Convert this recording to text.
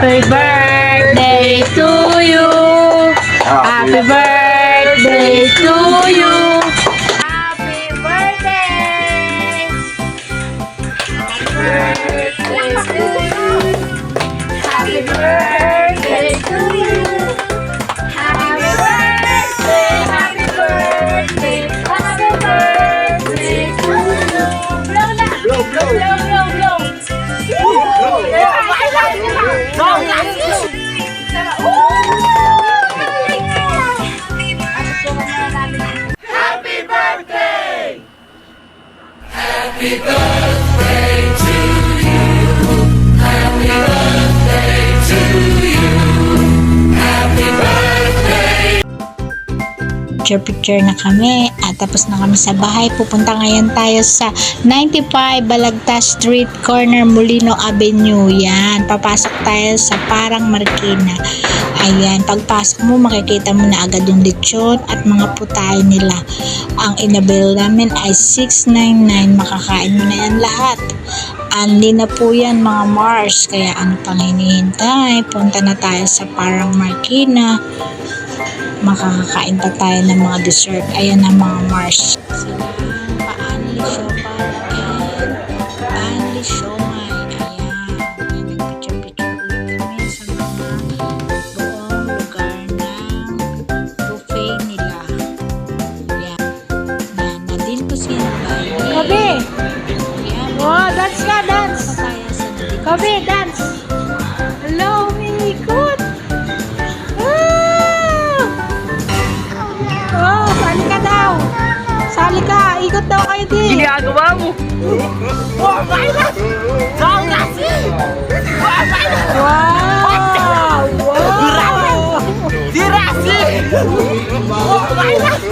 Happy birthday to you. Happy birthday to you. Happy birthday. Happy birthday to you. Happy birthday to you. Happy birthday. Happy birthday. Happy birthday to you. Blow na. Blow, blow, blow, blow, blow. Happy birthday! Happy birthday to you. Happy birthday to you. Happy birthday. Picture na kami at tapos na kami sa bahay. Pupunta ngayon tayo sa 95 Balagtas Street, corner Molino Avenue. Yan, papasok tayo sa Parang Marikina. Ayan, pagpasok mo makikita mo na agad yung lechon at mga putay nila. Ang inabil namin ay 699. Makakain mo na yan lahat. Anli na po yan mga Mars, kaya ano pang hinihintay? Punta na tayo sa Parang Marikina. Makakakain pa tayo ng mga dessert. Ayan na mga Mars. Sila paanli siomay and paanli siomay. Ayan. Nagpicture-picture ulit kami sa mga buong lugar ng buffet nila. Ayan. Ayan. Nadin ko sila. Kabe! Oh, dance ka, dance! Kabe, dance! Hello, Minikot! Oh, sali ka daw. Sali ka. Ikot daw kayo din. Ginagawa mo. Oh, virus! Oh, kasi! Oh, virus! Wow! Wow! Dirasi! Oh, virus!